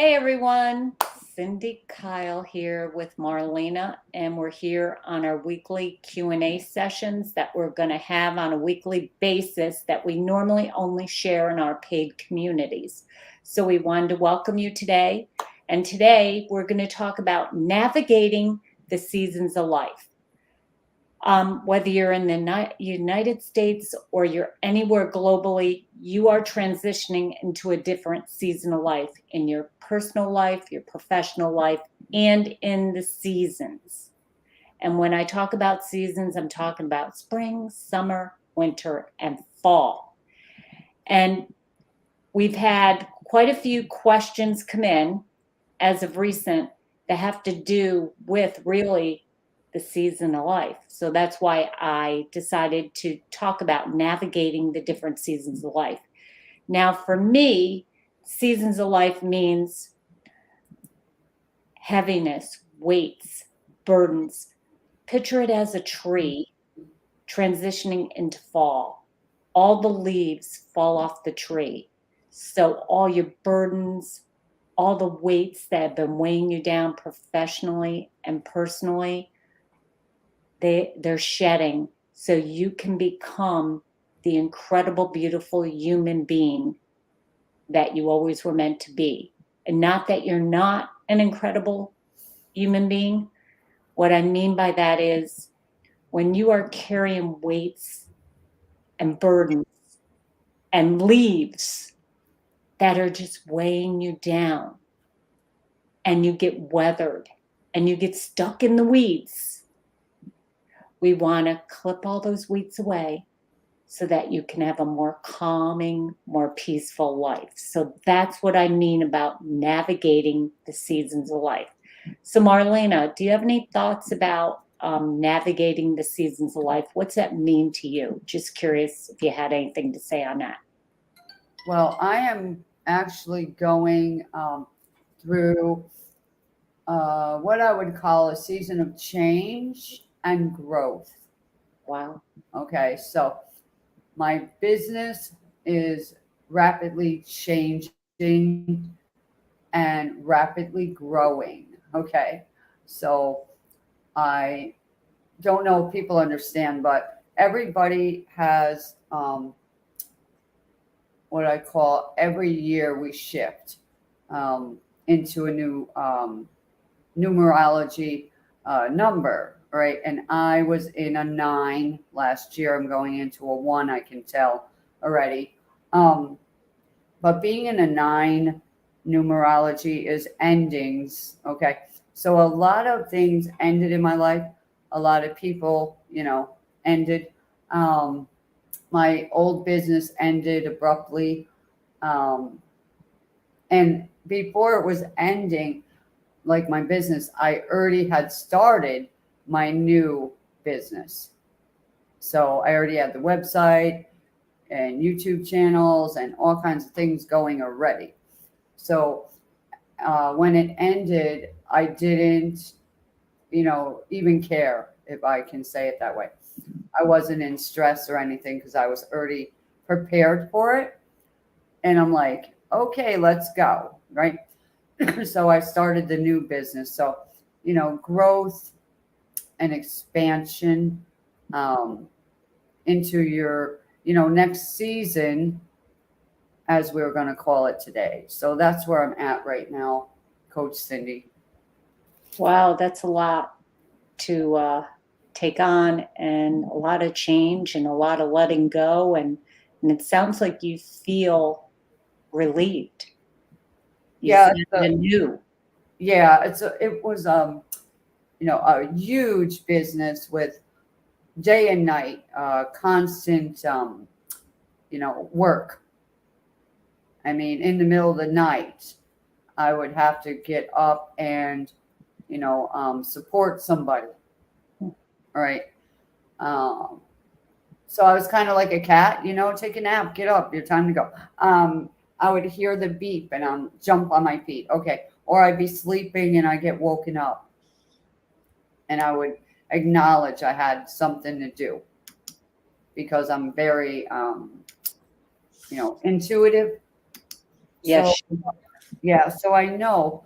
Hey everyone, Cindy Kyle here with Marlena, and we're here on our weekly Q&A sessions that we're going to have on a weekly basis that we normally only share in our paid communities. So we wanted to welcome you today, and today we're going to talk about navigating the seasons of life. Whether you're in the United States or you're anywhere globally, you are transitioning into a different season of life in your personal life, your professional life, and in the seasons. And when I talk about seasons, I'm talking about spring, summer, winter, and fall. And we've had quite a few questions come in as of recent that have to do with really the season of life. So that's why I decided to talk about navigating the different seasons of life. Now, for me, seasons of life means heaviness, weights, burdens. Picture it as a tree transitioning into fall. All the leaves fall off the tree. So all your burdens, all the weights that have been weighing you down professionally and personally, they're shedding so you can become the incredible, beautiful human being that you always were meant to be. And not that you're not an incredible human being. What I mean by that is when you are carrying weights and burdens and leaves that are just weighing you down, and you get weathered and you get stuck in the weeds, we want to clip all those weeds away so that you can have a more calming, more peaceful life. So that's what I mean about navigating the seasons of life. So Marlena, do you have any thoughts about navigating the seasons of life? What's that mean to you? Just curious if you had anything to say on that. Well, I am actually going through what I would call a season of change and growth. Wow. Okay, so my business is rapidly changing and rapidly growing. Okay, so I don't know if people understand, but everybody has what I call every year we shift into a new numerology number, right? And I was in a 9 last year. I'm going into a 1, I can tell already. But being in a 9 numerology is endings, okay? So a lot of things ended in my life. A lot of people, ended. My old business ended abruptly. And before it was ending, like my business, I already had started my new business. So I already had the website and YouTube channels and all kinds of things going already. So when it ended, I didn't, even care, if I can say it that way. I wasn't in stress or anything because I was already prepared for it. And I'm like, okay, let's go. Right. So I started the new business. So, growth and expansion into your, next season, as we're going to call it today. So that's where I'm at right now, Coach Cindy. Wow, that's a lot to take on, and a lot of change and a lot of letting go. And it sounds like you feel relieved. You Yeah, feel the new. yeah, it was a huge business with day and night, constant work. I mean, in the middle of the night, I would have to get up and support somebody. All right. Um, so I was kind of like a cat, take a nap, get up, your time to go. I would hear the beep and jump on my feet. Okay. Or I'd be sleeping and I get woken up and I would acknowledge I had something to do because I'm very, intuitive. So Yes. Yeah, so I know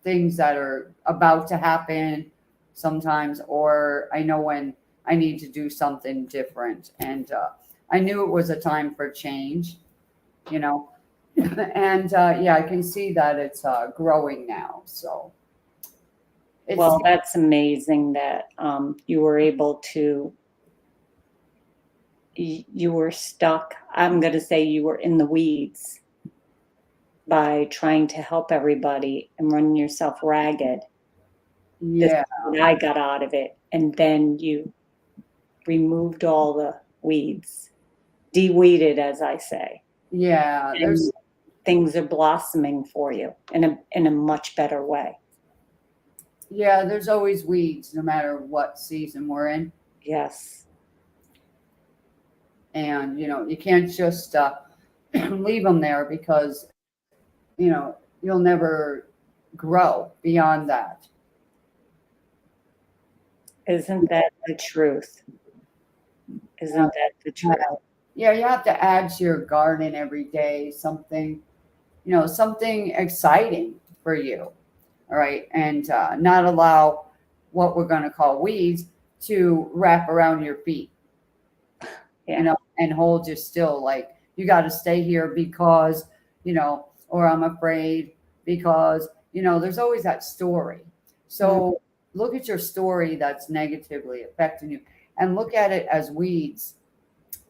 things that are about to happen sometimes, or I know when I need to do something different. And I knew it was a time for change, you know. And yeah, I can see that it's growing now. So it's, Well, that's amazing that you were able to, you were stuck. I'm going to say you were in the weeds by trying to help everybody and running yourself ragged. This is yeah, what I got out of it. And then you removed all the weeds, de-weeded, as I say, yeah, and things are blossoming for you in a much better way. there's always weeds no matter what season we're in. Yes, And, you can't just leave them there because, you'll never grow beyond that. isn't that the truth? Isn't that the truth? Yeah, you have to add to your garden every day something, something exciting for you. All right. And not allow what we're going to call weeds to wrap around your feet, Yeah, and hold you still. Like, you got to stay here because, or I'm afraid because, there's always that story. mm, So look at your story that's negatively affecting you and look at it as weeds.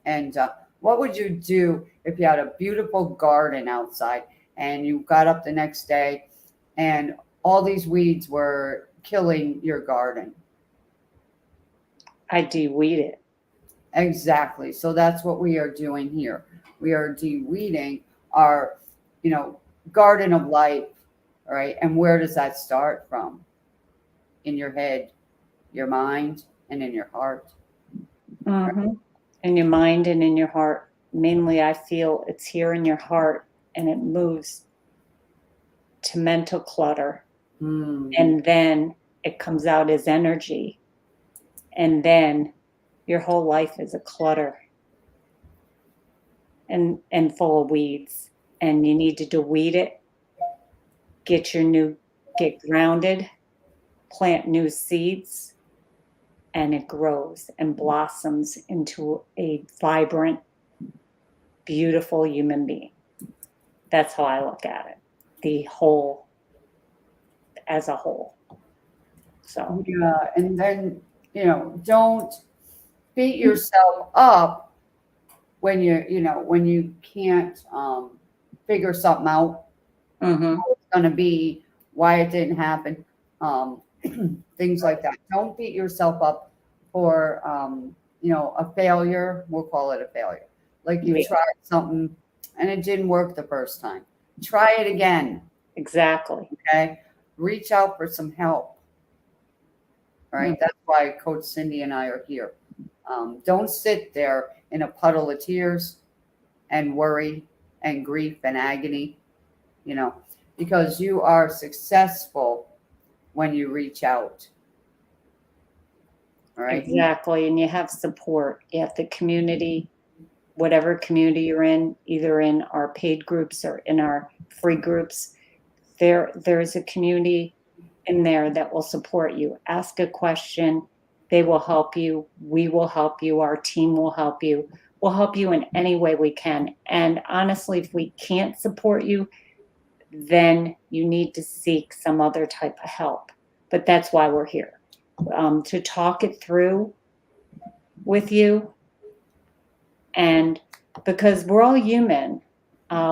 And what would you do if you had a beautiful garden outside and you got up the next day and all these weeds were killing your garden? I de-weed it. Exactly. So that's what we are doing here. We are de-weeding our, you know, garden of life. All right. And where does that start from? In your head, your mind, and in your heart. Hmm. In your mind and in your heart. Mainly, I feel it's here in your heart and it moves to mental clutter. Hmm. And then it comes out as energy. And then your whole life is a clutter and full of weeds. And you need to deweed it, get grounded, plant new seeds, and it grows and blossoms into a vibrant, beautiful human being. That's how I look at it. The whole as a whole. So, Yeah. And then, don't beat yourself up when when you can't figure something out, mhm, how it's going to be, why it didn't happen, um, things like that. Don't beat yourself up for a failure. We'll call it a failure. Like, you yeah, tried something and it didn't work the first time. Try it again. exactly. Okay, reach out for some help. All Mm, right, that's why Coach Cindy and I are here. Don't sit there in a puddle of tears and worry and grief and agony, you know, because you are successful when you reach out. All right. exactly, and you have support. You have the community, whatever community you're in, either in our paid groups or in our free groups. There's a community in there that will support you. Ask a question, they will help you, we will help you, our team will help you. We'll help you in any way we can. And honestly, if we can't support you, then you need to seek some other type of help. But that's why we're here, to talk it through with you. And because we're all human,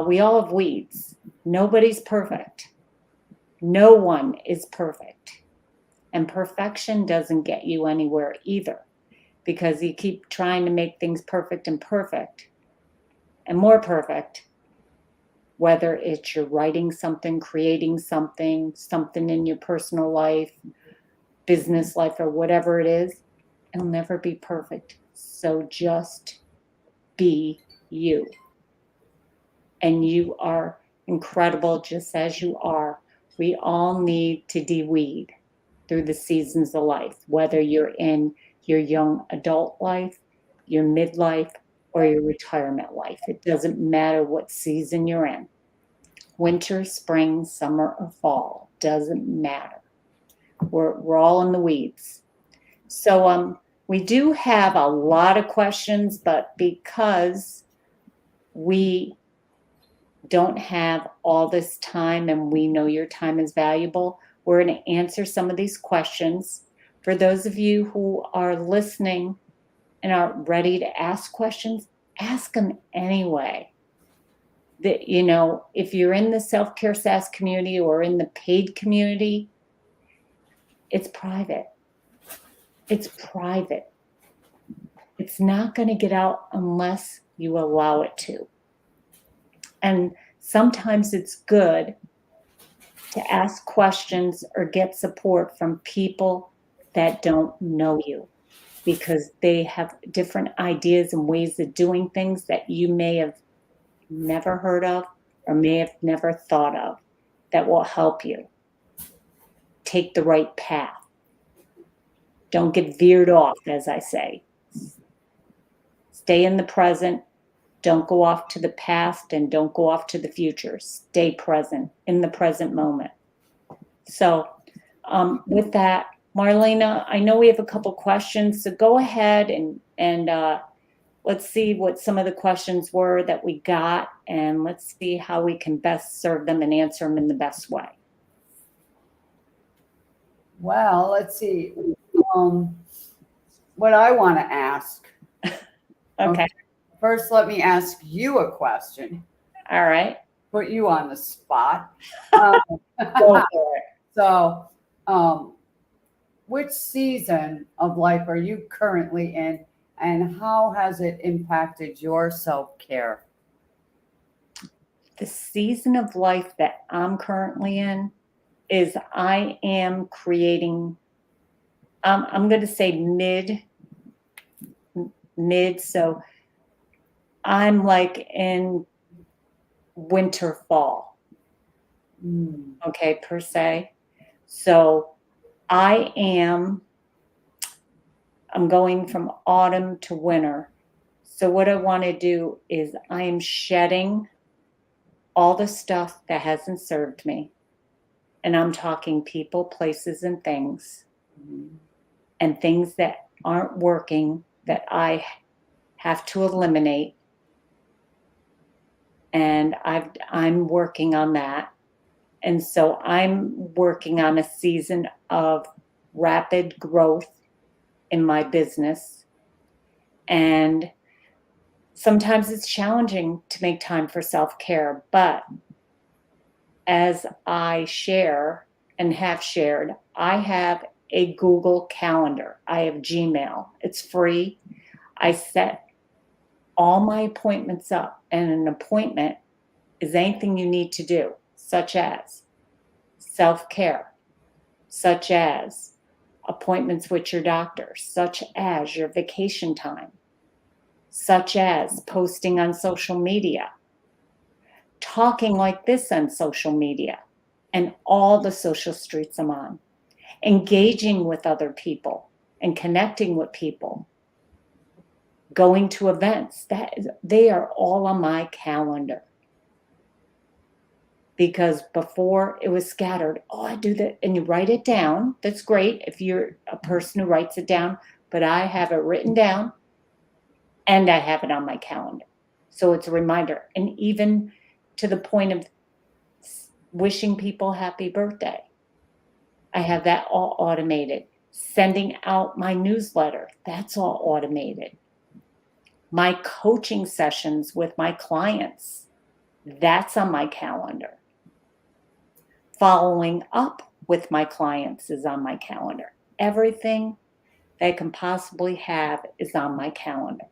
we all have weeds. Nobody's perfect. No one is perfect. And perfection doesn't get you anywhere either because you keep trying to make things perfect and more perfect, whether it's you're writing something, creating something, something in your personal life, business life, or whatever it is, it'll never be perfect. So just be you. And you are incredible just as you are. We all need to de-weed through the seasons of life, whether you're in your young adult life, your midlife, or your retirement life. It doesn't matter what season you're in. Winter, spring, summer, or fall, doesn't matter. We're all in the weeds. So we do have a lot of questions, but because we don't have all this time and we know your time is valuable, we're going to answer some of these questions. For those of you who are listening and are ready to ask questions, ask them anyway. That, you know, if you're in the self-care SaaS community or in the paid community, it's private. It's private. It's not going to get out unless you allow it to. And sometimes it's good to ask questions or get support from people that don't know you, because they have different ideas and ways of doing things that you may have never heard of or may have never thought of, that will help you take the right path. Don't get veered off, as I say. Stay in the present. Don't go off to the past and don't go off to the future. Stay present in the present moment. So with that, Marlena, I know we have a couple questions, so go ahead and let's see what some of the questions were that we got, and let's see how we can best serve them and answer them in the best way. Well, let's see. What I want to ask. Okay. First, let me ask you a question. All right. Put you on the spot. Go for it. So, which season of life are you currently in, and how has it impacted your self-care? The season of life that I'm currently in is I am creating, I'm going to say mid, so I'm like in winter, fall, okay, per se. So I'm going from autumn to winter. So what I want to do is I am shedding all the stuff that hasn't served me. And I'm talking people, places, and things, and things that aren't working that I have to eliminate. And I'm working on that. And so I'm working on a season of rapid growth in my business. And sometimes it's challenging to make time for self-care, but as I share and have shared, I have a Google Calendar. I have Gmail. It's free. I set all my appointments up, and an appointment is anything you need to do, such as self-care, such as appointments with your doctor, such as your vacation time, such as posting on social media, talking like this on social media, and all the social streets I'm on, engaging with other people and connecting with people, going to events, they are all on my calendar. Because before it was scattered. Oh, I do that. And you write it down. That's great if you're a person who writes it down, but I have it written down and I have it on my calendar. So it's a reminder. And even to the point of wishing people happy birthday, I have that all automated. Sending out my newsletter, that's all automated. My coaching sessions with my clients, that's on my calendar. Following up with my clients is on my calendar. Everything that I can possibly have is on my calendar.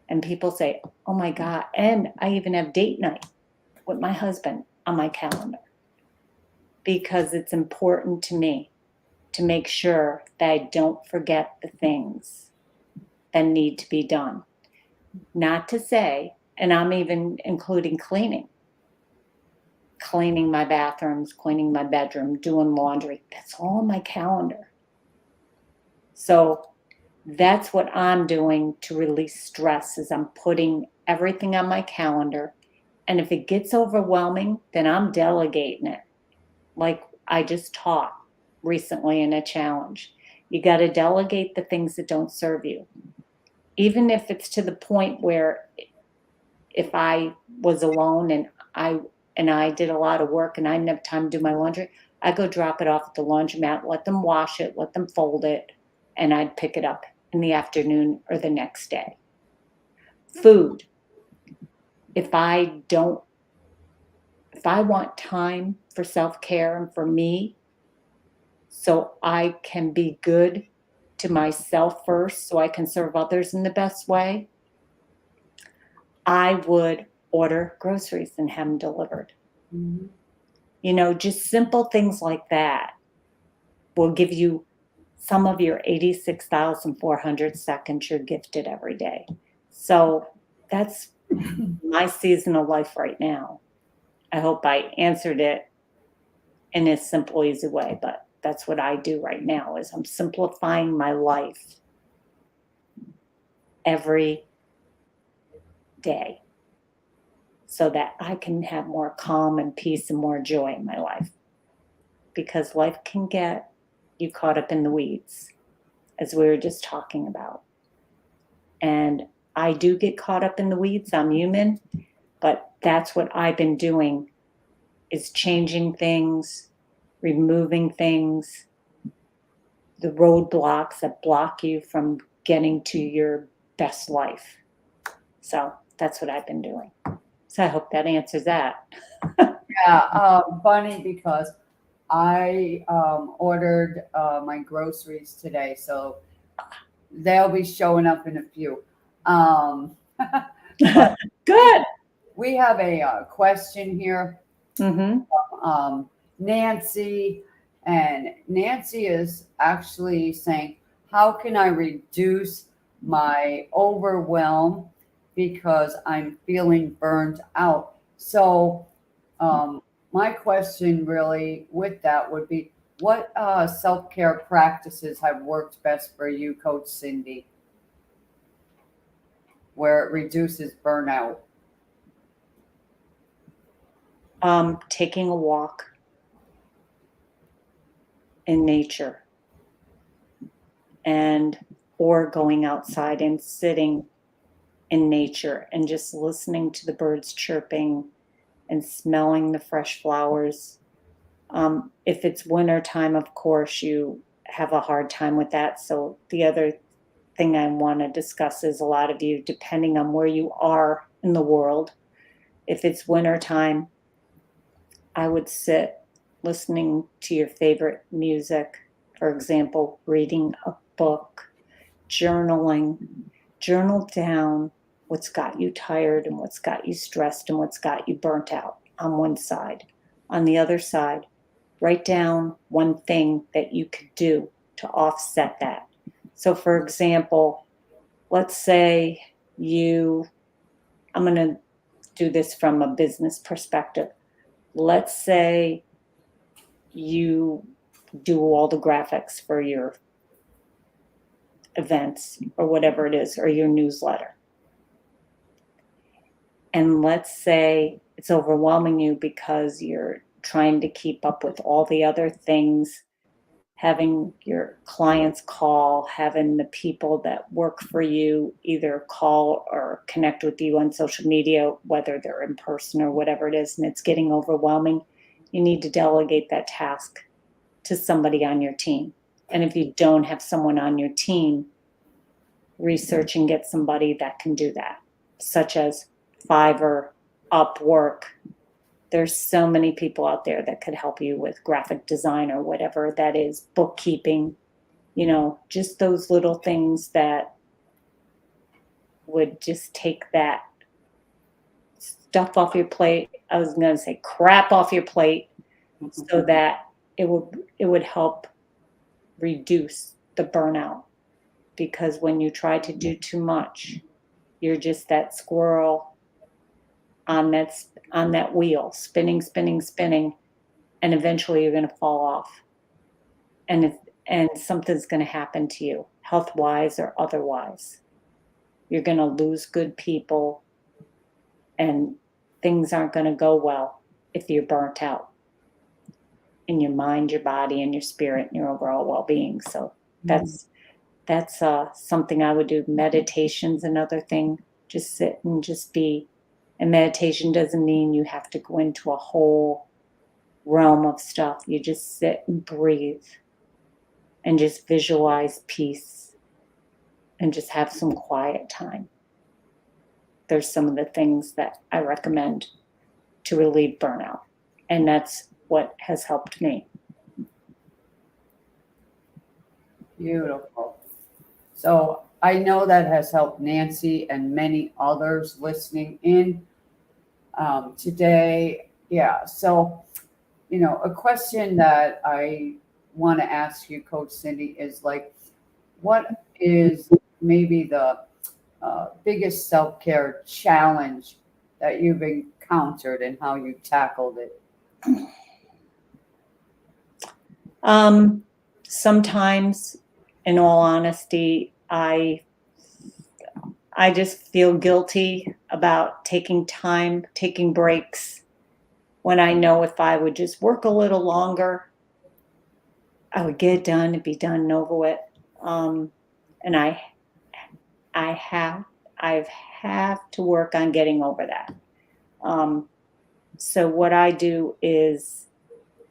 And people say, oh my God. And I even have date night with my husband on my calendar, because it's important to me to make sure that I don't forget the things that need to be done. Not to say, and I'm even including cleaning my bathrooms, cleaning my bedroom, doing laundry. That's all on my calendar. So that's what I'm doing to release stress, is I'm putting everything on my calendar And if it gets overwhelming, then I'm delegating it. Like I just taught recently in a challenge. You got to delegate the things that don't serve you. Even if it's to the point where if I was alone I and I did a lot of work and I didn't have time to do my laundry, I go drop it off at the laundromat, let them wash it, let them fold it, and I'd pick it up in the afternoon or the next day. Food. If I don't if I want time for self-care and for me, so I can be good to myself first, so I can serve others in the best way, I would order groceries and have them delivered. Mhm. Just simple things like that will give you some of your 86,400 seconds you're gifted every day. So that's my season of life right now. I hope I answered it in a simple, easy way, but that's what I do right now is I'm simplifying my life every day so that I can have more calm and peace and more joy in my life. Because life can get you caught up in the weeds, as we were just talking about. And I do get caught up in the weeds. I'm human, but that's what I've been doing is changing things, removing things, the roadblocks that block you from getting to your best life. So that's what I've been doing. So I hope that answers that. Yeah, funny because I ordered my groceries today, so they'll be showing up in a few. But Good. we have a question here, Mm-hmm. Nancy, and Nancy is actually saying, "How can I reduce my overwhelm because I'm feeling burned out?" So, my question really with that would be, what self care practices have worked best for you, Coach Cindy, where it reduces burnout? Taking a walk in nature and or going outside and sitting in nature and just listening to the birds chirping and smelling the fresh flowers. If it's winter time, of course, you have a hard time with that. So the other thing I want to discuss is a lot of you, depending on where you are in the world, if it's winter time, I would sit listening to your favorite music, for example, reading a book, journaling, journal down what's got you tired and what's got you stressed and what's got you burnt out on one side. On the other side, write down one thing that you could do to offset that. So, for example, let's say I'm going to do this from a business perspective. Let's say you do all the graphics for your events or whatever it is, or your newsletter. And let's say it's overwhelming you because you're trying to keep up with all the other things, having your clients call, having the people that work for you either call or connect with you on social media, whether they're in person or whatever it is, and it's getting overwhelming. You need to delegate that task to somebody on your team. And if you don't have someone on your team, research and get somebody that can do that, such as Fiverr, Upwork. There's so many people out there that could help you with graphic design or whatever that is, bookkeeping, just those little things that would just take that stuff off your plate. I was going to say crap off your plate so that it would help reduce the burnout, because when you try to do too much, you're just that squirrel on that wheel, spinning, spinning, spinning, and eventually you're going to fall off, and something's going to happen to you, health wise or otherwise. You're going to lose good people, and things aren't going to go well if you're burnt out in your mind, your body, and your spirit, and your overall well-being. So that's something I would do. Meditation's another thing. Just sit and just be. And meditation doesn't mean you have to go into a whole realm of stuff. You just sit and breathe and just visualize peace and just have some quiet time. There's some of the things that I recommend to relieve burnout. And that's what has helped me. Beautiful. So I know that has helped Nancy and many others listening in today. Yeah. So, a question that I want to ask you, Coach Cindy, is like, what is maybe the biggest self-care challenge that you've encountered and how you tackled it? Sometimes, in all honesty, I just feel guilty about taking time, taking breaks, when I know if I would just work a little longer, I would get it done, it'd be done and over with. And I've have to work on getting over that. So what I do is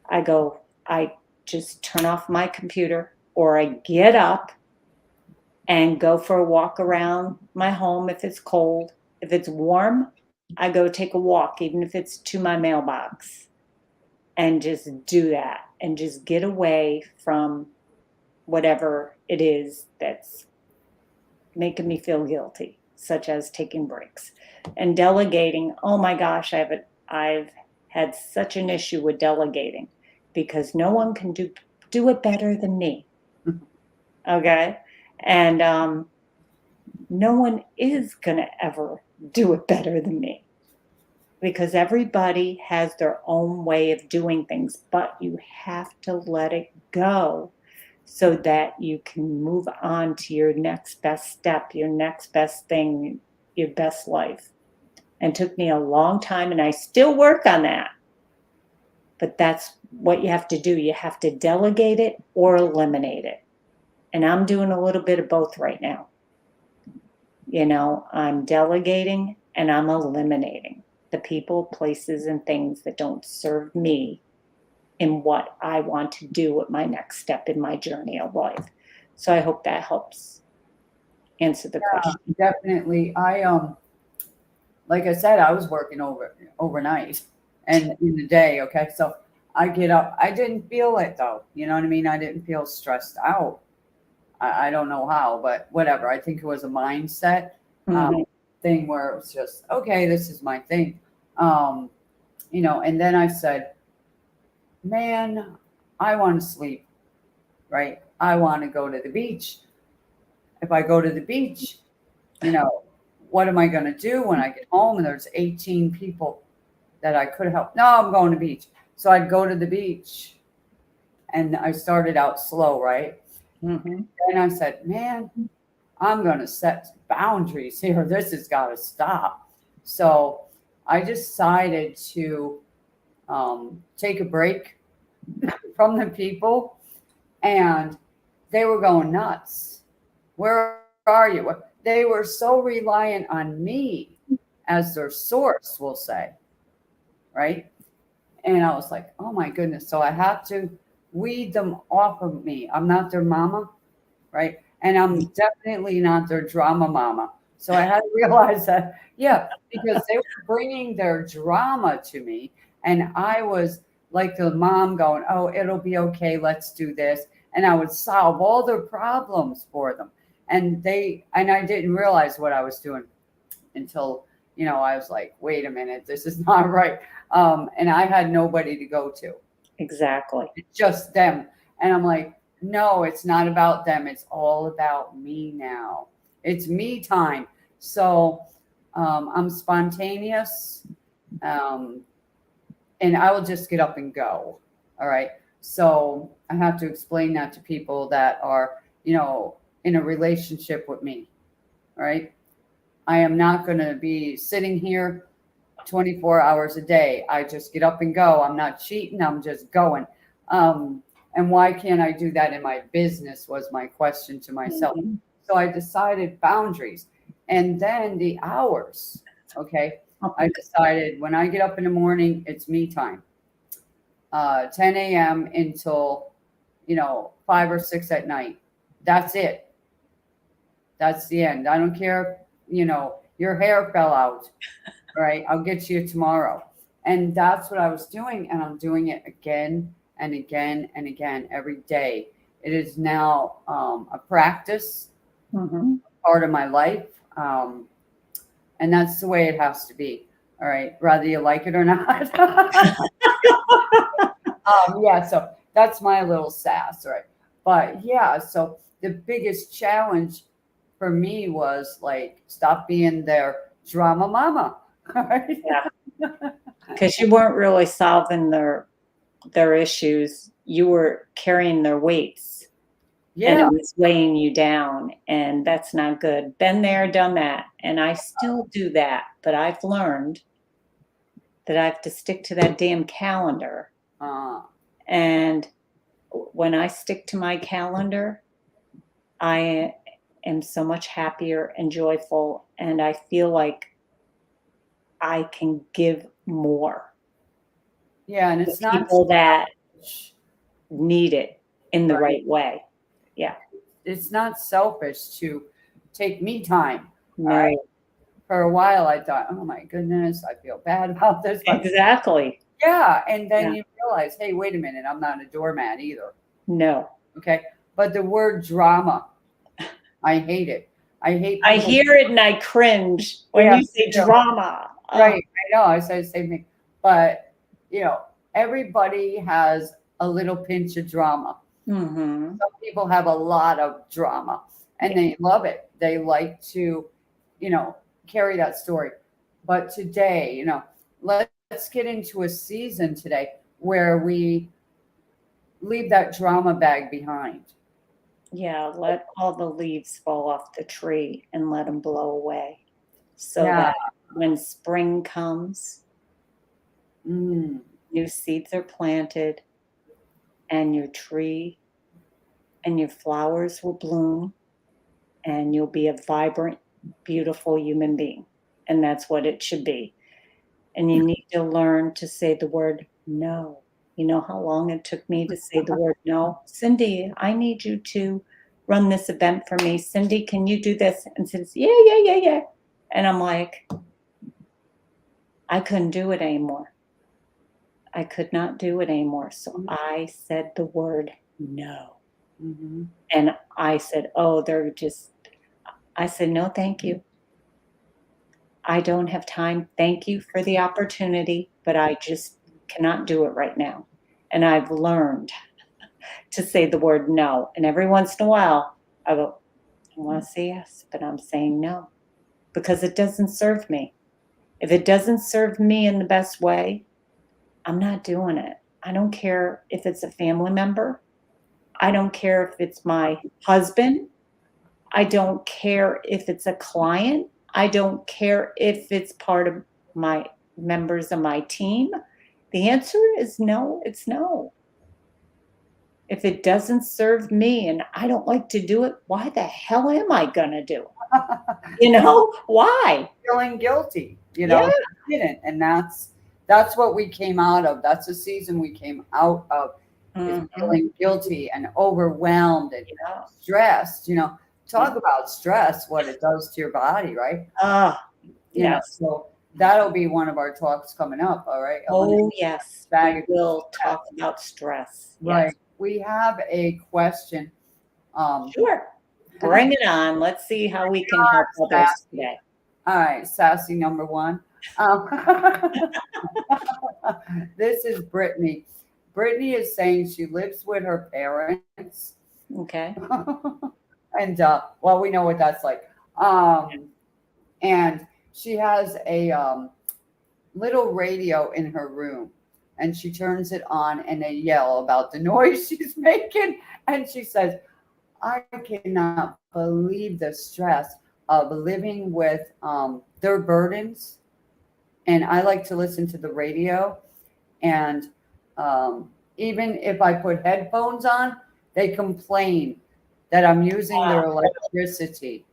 I just turn off my computer, or I get up and go for a walk around my home if it's cold. If it's warm, I go take a walk, even if it's to my mailbox, and just do that and just get away from whatever it is that's making me feel guilty, such as taking breaks. And delegating, oh my gosh, I've had such an issue with delegating, because no one can do it better than me. Okay? And no one is going to ever do it better than me, because everybody has their own way of doing things, but you have to let it go so that you can move on to your next best step, your next best thing, your best life. And it took me a long time, and I still work on that. But that's what you have to do. You have to delegate it or eliminate it. And I'm doing a little bit of both right now. I'm delegating and I'm eliminating the people, places, and things that don't serve me in what I want to do with my next step in my journey of life. So I hope that helps answer the question. Definitely. Like I said, I was working overnight and in the day. Okay. So I get up. I didn't feel it though. You know what I mean? I didn't feel stressed out. I don't know how, but whatever. I think it was a mindset thing where it was just, okay, this is my thing. And then I said, man, I want to sleep, right? I want to go to the beach. If I go to the beach, what am I going to do when I get home and there's 18 people that I could help? No, I'm going to the beach. So I'd go to the beach, and I started out slow, right? And I said, man, I'm going to set boundaries here. This has got to stop. So I decided to take a break from the people, and they were going nuts. Where are you? They were so reliant on me as their source, we'll say, right? And I was like, oh my goodness. So I have to weed them off of me. I'm not their mama, right? And I'm definitely not their drama mama. So I had to realize that, because they were bringing their drama to me. And I was like the mom going, oh, it'll be okay. Let's do this. And I would solve all their problems for them. And I didn't realize what I was doing until, I was like, wait a minute, this is not right. And I had nobody to go to. Exactly. It's just them. And I'm like, no, it's not about them. It's all about me now. It's me time. So I'm spontaneous. And I will just get up and go. All right. So I have to explain that to people that are, in a relationship with me. All right. I am not going to be sitting here 24 hours a day. I just get up and go. I'm not cheating. I'm just going. And why can't I do that in my business was my question to myself. Mhm. So I decided boundaries and then the hours. Okay. Oh, I decided when I get up in the morning, it's me time. 10 a.m. until, 5 or 6 at night. That's it. That's the end. I don't care, your hair fell out, right? I'll get to you tomorrow. And that's what I was doing. And I'm doing it again and again and again every day. It is now a practice, mhm. part of my life. And that's the way it has to be. All right. Whether you like it or not. Yeah. So that's my little sass. Right. But yeah. So the biggest challenge for me was like, stop being their drama mama. All right. Yeah, because you weren't really solving their issues. You were carrying their weights, and it Yeah. was weighing you down, and that's not good. Been there, done that, and I still do that, but I've learned that I have to stick to that damn calendar, Uh, and when I stick to my calendar, I am so much happier and joyful, and I feel like I can give more yeah. And to it's not people that selfish, need it in the right? right way. Yeah. It's not selfish to take me time. All right. No, For a while, I thought, oh my goodness, I feel bad about this. But exactly. yeah. And then Yeah. you realize, hey, wait a minute, I'm not a doormat either. No. Okay. But the word drama, I hate it. I hate I people. hear it and I cringe when Yeah. you say Yeah, drama. Oh, right. I know. I say the same thing. But, everybody has a little pinch of drama. mhm. Some people have a lot of drama and Yeah. they love it. They like to, carry that story. But today, let's get into a season today where we leave that drama bag behind. Yeah, let all the leaves fall off the tree and let them blow away so Yeah. that when spring comes, Mm, new seeds are planted and your tree and your flowers will bloom and you'll be a vibrant, beautiful human being. And that's what it should be. And you need to learn to say the word no. You know how long it took me to say the word no? Cindy, I need you to run this event for me. Cindy, can you do this? And Cindy's, yeah, yeah, yeah, yeah. And I'm like, I couldn't do it anymore. I could not do it anymore. So I said the word no. mhm. And I said, oh, I said, no, thank you. I don't have time. Thank you for the opportunity, but I just cannot do it right now. And I've learned to say the word no. And every once in a while, I go, I want to say yes, but I'm saying no because it doesn't serve me. If it doesn't serve me in the best way, I'm not doing it. I don't care if it's a family member. I don't care if it's my husband. I don't care if it's a client. I don't care if it's part of my members of my team. The answer is no, it's no. If it doesn't serve me and I don't like to do it, why the hell am I going to do it? Why? Feeling guilty, Yeah. I didn't. And that's what we came out of. That's the season we came out of is Mhm. feeling guilty and overwhelmed and Yeah. stressed, Yeah. talk about stress, what it does to your body, right? Ah, yes. So that'll be one of our talks coming up. All right. Oh, yes. We Bag of will talk stress. about stress. Right. Yes. We have a question. Um, Sure. Bring it on. Let's see how we can help others sassy. today. All right, sassy number one. Um, this is Brittany. Brittany is saying she lives with her parents. Okay. And well, we know what that's like. And she has a little radio in her room, and she turns it on, and they yell about the noise she's making. And she says, I cannot believe the stress of living with their burdens And I like to listen to the radio. And even if I put headphones on, they complain that I'm using their electricity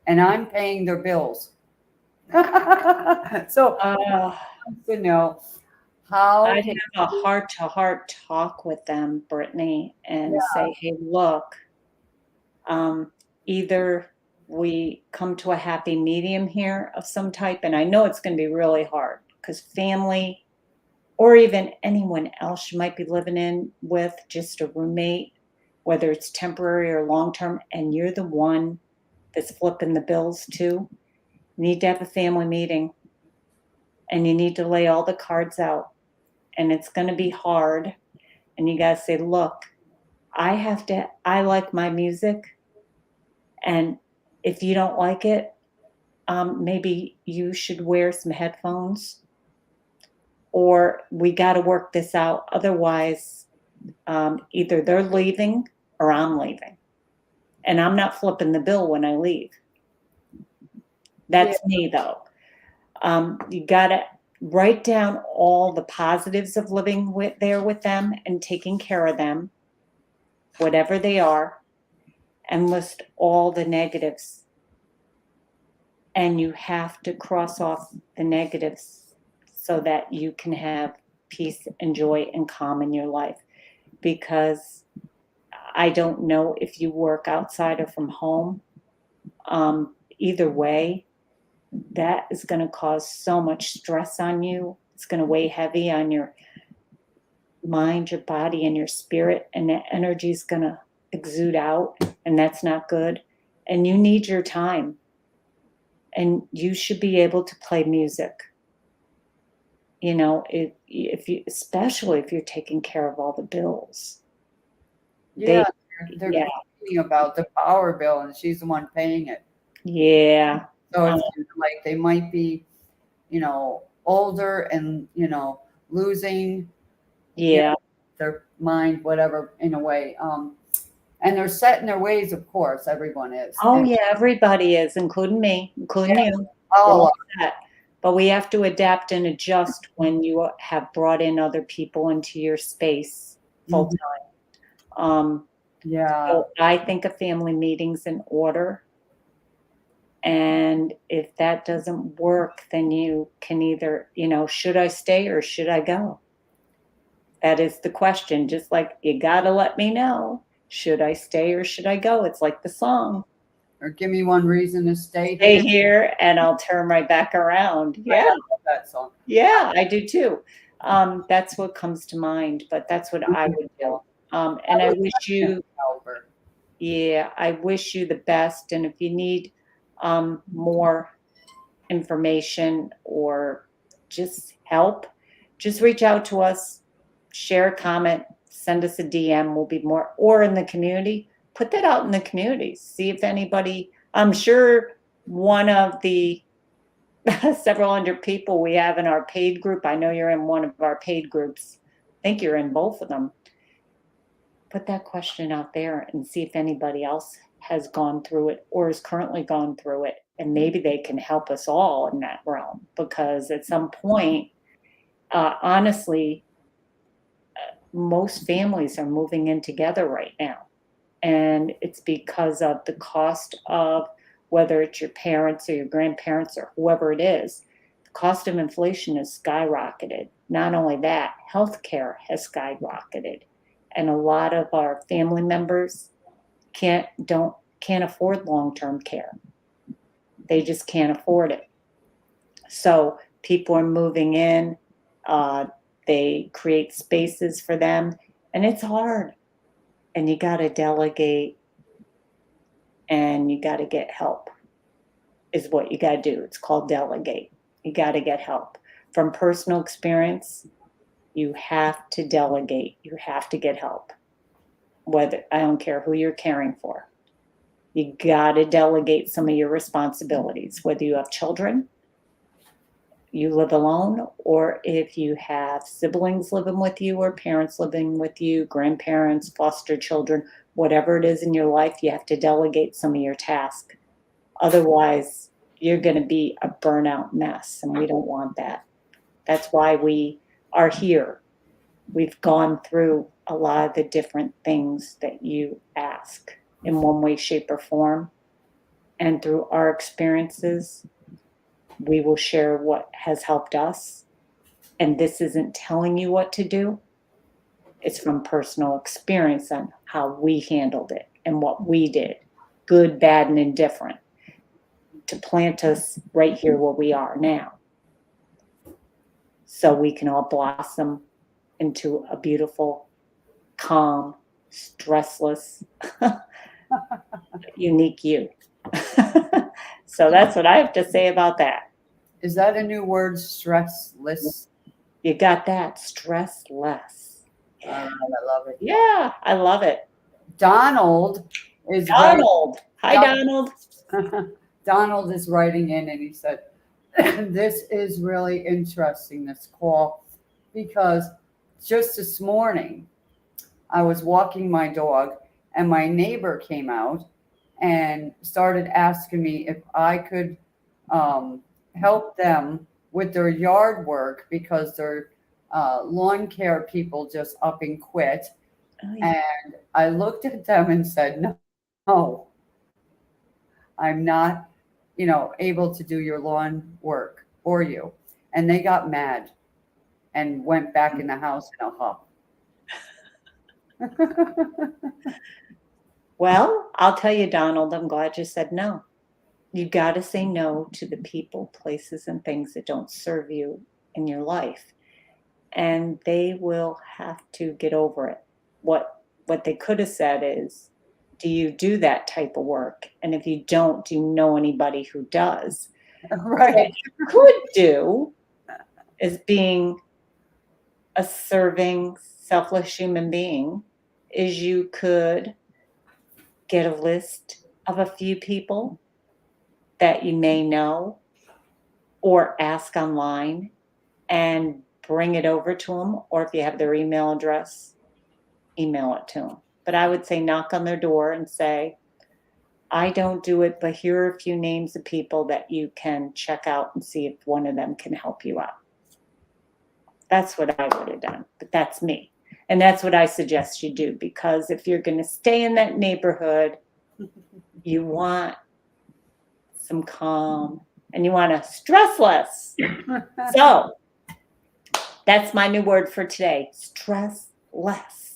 and I'm paying their bills. So Uh, to know how I'd can have a heart-to-heart talk with them, Brittany, and yeah, say, "Hey, look, um, either we come to a happy medium here of some type," and I know it's gonna be really hard because family or even anyone else you might be living in with, just a roommate, whether it's temporary or long-term, and you're the one that's flipping the bills too, you need to have a family meeting, and you need to lay all the cards out, and it's gonna be hard, and you gotta say, "Look, I like my music, and if you don't like it, maybe you should wear some headphones, or we gotta work this out. Otherwise, either they're leaving or I'm leaving, and I'm not flipping the bill when I leave." yeah, That's me, though. You gotta write down all the positives of living with them and taking care of them, whatever they are, and list all the negatives. And you have to cross off the negatives so that you can have peace and joy and calm in your life. Because I don't know if you work outside or from home. Either way, that is going to cause so much stress on you. It's going to weigh heavy on your mind, your body, and your spirit, and that energy is going to exude out, and that's not good. And you need your time, and you should be able to play music. If you, especially if you're taking care of all the bills, they, yeah. They're yeah, complaining about the power bill, and she's the one paying it. yeah, So um, it's kind of like they might be, older and losing, you yeah. know, their mind, whatever, in a way. And they're set in their ways, of course. Everyone is, Oh, and yeah, everybody is, including me, including yeah, you. We're all all set. But we have to adapt and adjust when you have brought in other people into your space full mhm, time. yeah, So I think a family meeting's in order. And if that doesn't work, then you can either, should I stay or should I go? That is the question. Just like you gotta let me know. Should I stay or should I go? It's like the song. or give me one reason to stay Stay here. here and I'll turn right back around. I Yeah, love that song. yeah, I do too. That's what comes to mind, but that's what I would do. Wonderful. And I I would wish definitely you, help her. yeah, I wish you the best. And if you need more information or just help, just reach out to us, share a comment, send us a DM. We'll be more, or in the community, put that out in the community. See if anybody, I'm sure one of the several hundred people we have in our paid group. I know you're in one of our paid groups. I think you're in both of them. Put that question out there and see if anybody else has gone through it or is currently gone through it. And maybe they can help us all in that realm because at some point, honestly, most families are moving in together right now. And it's because of the cost of whether it's your parents or your grandparents or whoever it is, the cost of inflation has skyrocketed. Not only that, healthcare has skyrocketed. And a lot of our family members can't afford long-term care. They just can't afford it. So people are moving in, uh, they create spaces for them, and it's hard. And you got to delegate and you got to get help, is what you got to do. It's called delegate. You got to get help. From personal experience, you have to delegate, you have to get help. Whether I don't care who you're caring for, you got to delegate some of your responsibilities, whether you have children, you live alone, or if you have siblings living with you, or parents living with you, grandparents, foster children, whatever it is in your life, you have to delegate some of your tasks. Otherwise, you're going to be a burnout mess, and we don't want that. That's why we are here. We've gone through a lot of the different things that you ask in one way, shape, or form. And through our experiences, we will share what has helped us. And this isn't telling you what to do, it's from personal experience on how we handled it and what we did, good, bad, and indifferent, to plant us right here where we are now. So we can all blossom into a beautiful, calm, stressless, unique you. So that's what I have to say about that. Is that a new word? Stressless. You got that? Stressless. All right, I love it. Yeah, I love it. Donald is Donald. Hi, Donald. Donald is writing in, and he said, "This is really interesting, this call, because just this morning I was walking my dog, and my neighbor came out and started asking me if I could help them with their yard work because their lawn care people just up and quit." Oh, yeah. And I looked at them and said, "No, I'm not, able to do your lawn work for you." And they got mad and went back in the house in a huff. Well, I'll tell you, Donald, I'm glad you said no. You got to say no to the people, places, and things that don't serve you in your life. And they will have to get over it. What they could have said is, do you do that type of work? And if you don't, do you know anybody who does? What Right. you could do is being a serving, selfless human being, is you could get a list of a few people that you may know or ask online and bring it over to them. Or if you have their email address, email it to them. But I would say knock on their door and say, I don't do it, but here are a few names of people that you can check out and see if one of them can help you out. That's what I would have done, but that's me. And that's what I suggest you do, because if you're going to stay in that neighborhood, you want some calm and you want to stress less. So that's my new word for today, stress less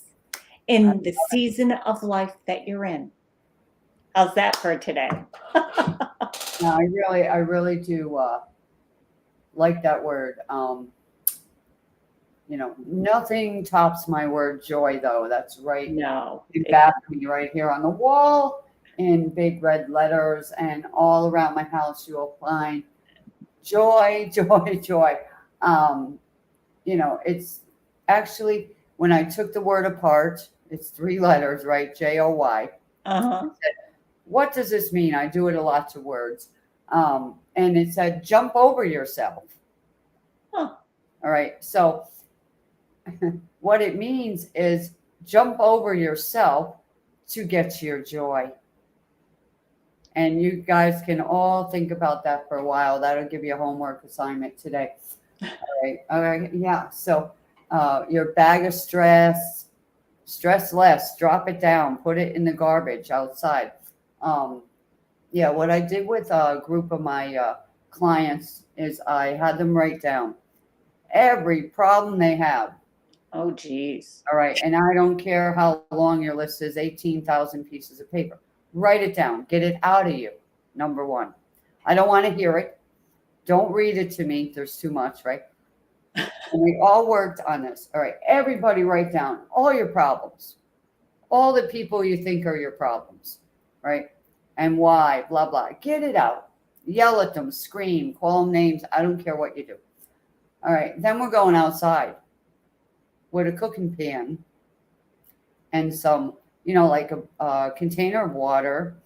in the season of life that you're in. How's that for today? No, I really do like that word. Nothing tops my word joy, though. That's right No. in back of me right here on the wall in big red letters, and all around my house you'll find joy, joy, joy. It's actually, when I took the word apart, it's 3 letters, right? Joy. Uh-huh. What does this mean? I do it a lot to words. And it said, jump over yourself. Huh. All right. So what it means is jump over yourself to get to your joy. And you guys can all think about that for a while. That'll give you a homework assignment today. All right. All right. Yeah. So your bag of stress less, drop it down, put it in the garbage outside. What I did with a group of my clients is I had them write down every problem they have. Oh, geez. All right. And I don't care how long your list is, 18,000 pieces of paper. Write it down. Get it out of you. Number one. I don't want to hear it. Don't read it to me. There's too much, right? And we all worked on this. All right. Everybody write down all your problems, all the people you think are your problems, right? And why, blah, blah. Get it out. Yell at them, scream, call them names. I don't care what you do. All right. Then we're going outside with a cooking pan and some, like a container of water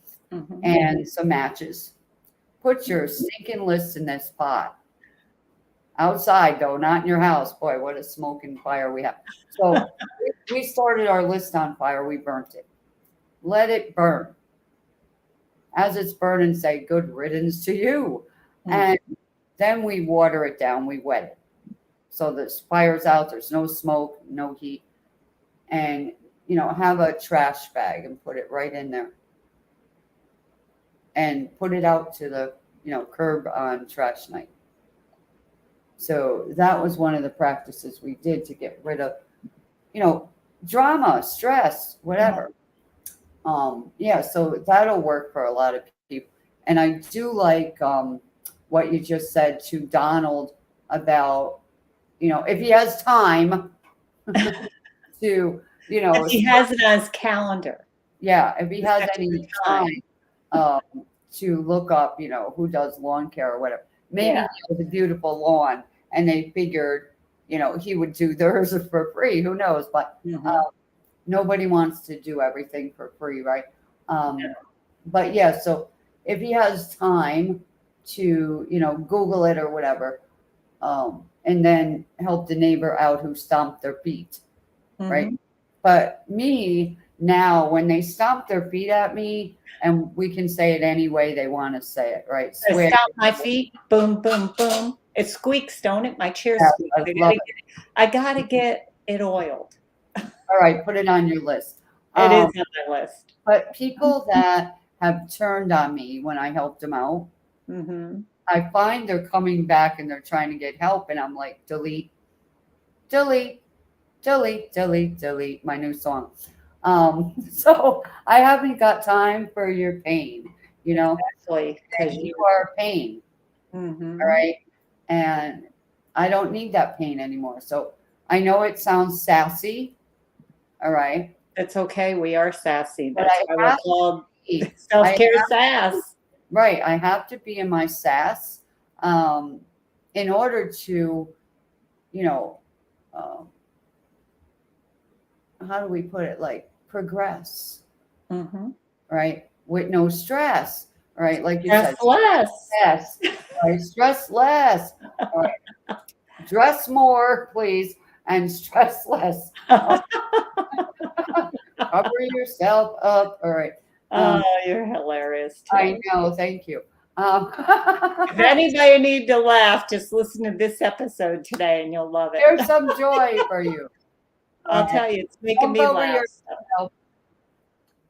and some matches. Put your stinking list in this pot. Outside, though, not in your house. Boy, what a smoking fire we have. So we started our list on fire. We burnt it. Let it burn. As it's burning, say, good riddance to you. And then we water it down, we wet it. So the fire's out, there's no smoke, no heat. And, have a trash bag and put it right in there. And put it out to the, curb on trash night. So that was one of the practices we did to get rid of, drama, stress, whatever. Yeah, so that'll work for a lot of people. And I do like what you just said to Donald about, if he has time to, If he has it on his calendar. yeah, if he has any time to look up, who does lawn care or whatever. Maybe he has a beautiful lawn and they figured, he would do theirs for free. Who knows? But nobody wants to do everything for free, right? But yeah, so if he has time to, Google it or whatever, and then help the neighbor out who stomped their feet, right? But me now, when they stomp their feet at me, and we can say it any way they want to say it, right? Stomp my feet, boom, boom, boom. It squeaks, don't it? My chair squeaks. I gotta get it oiled. All right, put it on your list. It is on my list. But people that have turned on me when I helped them out, I find they're coming back and they're trying to get help, and I'm like, delete, delete, delete, delete, delete, my new song. So I haven't got time for your pain, Exactly, because you are pain. All right. And I don't need that pain anymore. So I know it sounds sassy. All right. It's okay. We are sassy. But That's why we're called self-care sass. Right. I have to be in my sass in order to, how do we put it? Like progress. Right. With no stress. Right. Like you said. Less. Yes. Right. Stress less. All right. Dress more, please, and stress less. Cover yourself up. All right. Oh, you're hilarious too. I know. Thank you. If anybody need to laugh, just listen to this episode today and you'll love it. There's some joy for you. I'll tell you, it's making me laugh.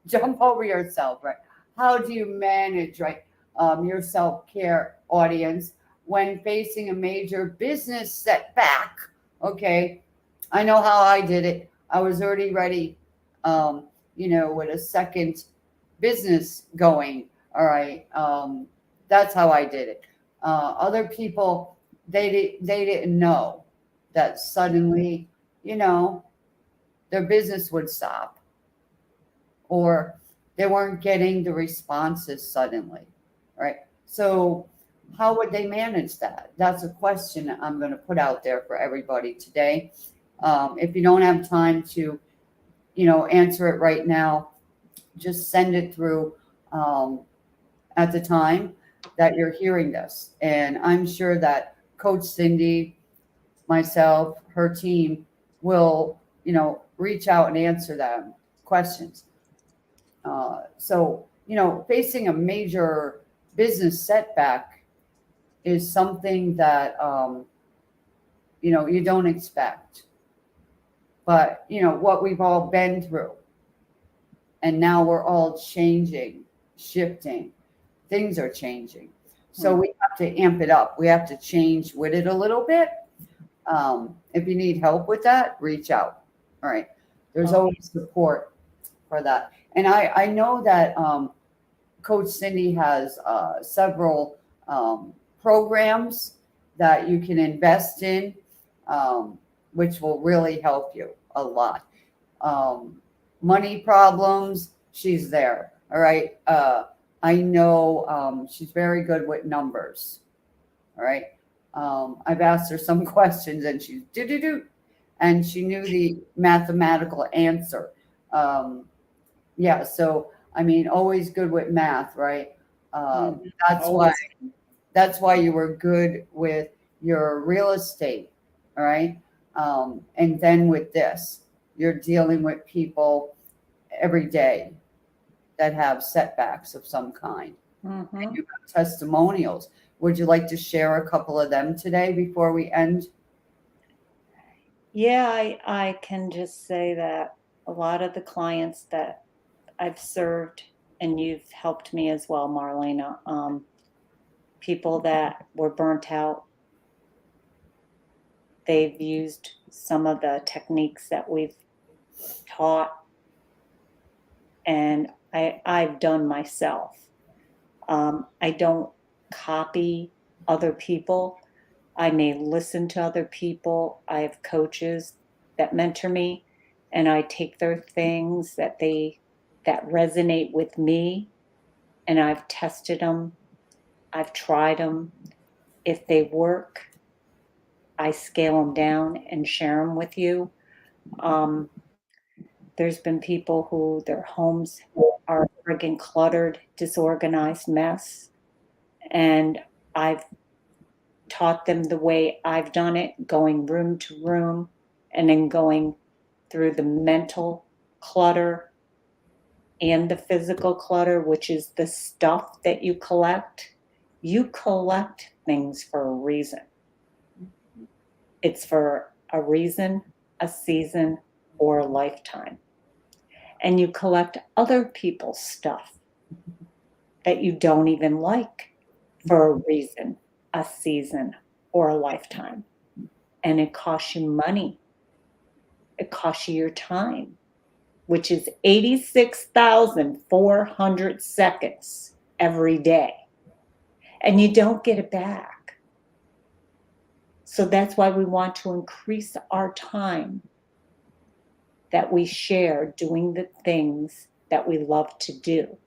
Jump over yourself, right? How do you manage, right, your self-care audience when facing a major business setback? Okay, I know how I did it. I was already ready, with a second business going. All right, that's how I did it. Other people, they didn't know that suddenly, their business would stop, or they weren't getting the responses suddenly, right? So how would they manage that? That's a question I'm going to put out there for everybody today. If you don't have time to, answer it right now, just send it through at the time that you're hearing this. And I'm sure that Coach Cindy, myself, her team will, reach out and answer them questions. So, facing a major business setback is something that, you don't expect. But, what we've all been through. And now we're all changing, shifting. Things are changing. So we have to amp it up. We have to change with it a little bit. If you need help with that, reach out. All right. There's always support for that. And I know that Coach Cindy has several programs that you can invest in, which will really help you a lot. Money problems, she's there. All right. I know she's very good with numbers. All right. I've asked her some questions and she's do. And she knew the mathematical answer. Yeah. So, always good with math, right? That's why you were good with your real estate. All right. And then with this, you're dealing with people every day that have setbacks of some kind. And you have testimonials, Would you like to share a couple of them today before we end? Yeah, I can just say that a lot of the clients that I've served, and you've helped me as well, Marlena, people that were burnt out, they've used some of the techniques that we've taught, and I've done myself. I don't copy other people. I may listen to other people. I have coaches that mentor me, and I take their things that resonate with me, and I've tested them. I've tried them. If they work, I scale them down and share them with you. Um, there's been people who their homes are a friggin' cluttered, disorganized mess, and I've taught them the way I've done it, going room to room and then going through the mental clutter and the physical clutter, which is the stuff that you collect. You collect things for a reason. It's for a reason, a season, or a lifetime. And you collect other people's stuff that you don't even like for a reason, a season, or a lifetime. And it costs you money. It costs you your time, which is 86,400 seconds every day. And you don't get it back. So that's why we want to increase our time that we share doing the things that we love to do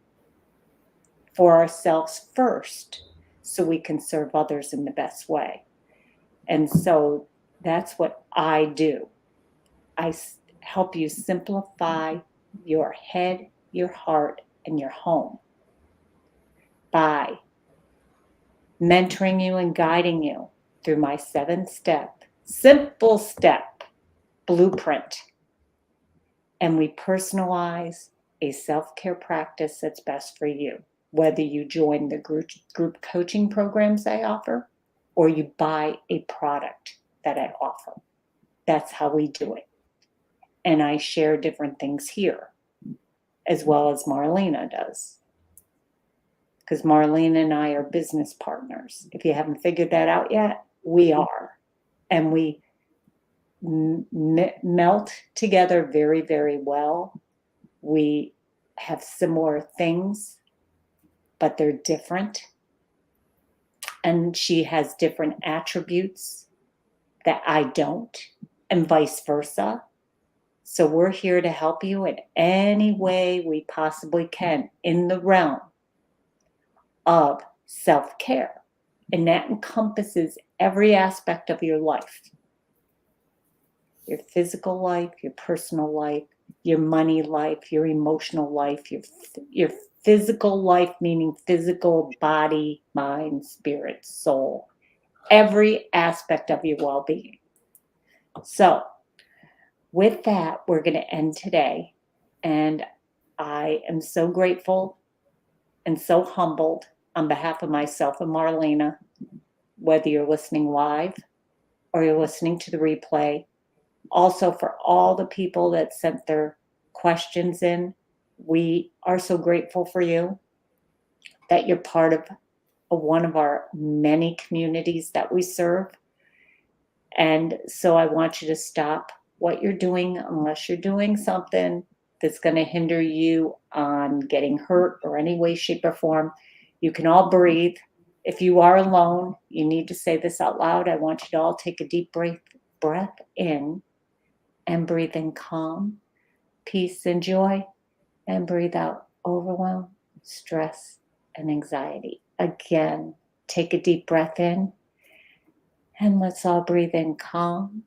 for ourselves first, so we can serve others in the best way. And so that's what I do. I help you simplify your head, your heart, and your home by mentoring you and guiding you through my 7-step, simple step blueprint. And we personalize a self-care practice that's best for you, whether you join the group coaching programs I offer or you buy a product that I offer. That's how we do it. And I share different things here, as well as Marlena does. Because Marlena and I are business partners. If you haven't figured that out yet, we are. And we melt together very, very well. We have similar things, but they're different. And she has different attributes that I don't, and vice versa. So we're here to help you in any way we possibly can in the realm of self-care. And that encompasses every aspect of your life. Your physical life, your personal life, your money life, your emotional life, your physical life, meaning physical body, mind, spirit, soul, every aspect of your well-being. So with that, we're going to end today. And I am so grateful and so humbled on behalf of myself and Marlena, whether you're listening live or you're listening to the replay. Also, for all the people that sent their questions in, we are so grateful for you that you're part of one of our many communities that we serve. And so I want you to stop what you're doing, unless you're doing something that's going to hinder you on getting hurt or any way, shape, or form. You can all breathe. If you are alone, you need to say this out loud. I want you to all take a deep breath in and breathe in calm, peace, and joy, and breathe out overwhelm, stress, and anxiety. Again, take a deep breath in, and let's all breathe in calm,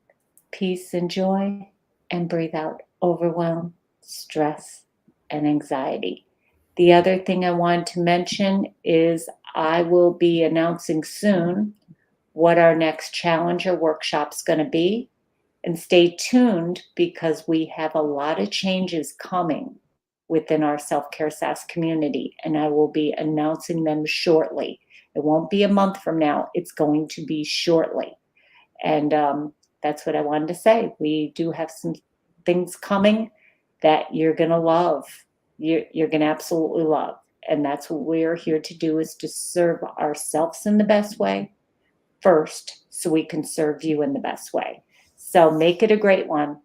peace, and joy, and breathe out overwhelm, stress, and anxiety. The other thing I wanted to mention is I will be announcing soon what our next challenge or workshop's going to be. And stay tuned because we have a lot of changes coming within our Self-Care SAS community, and I will be announcing them shortly. It won't be a month from now. It's going to be shortly. And that's what I wanted to say. We do have some things coming that you're going to love. You're going to absolutely love. And that's what we're here to do, is to serve ourselves in the best way first, so we can serve you in the best way. So make it a great one.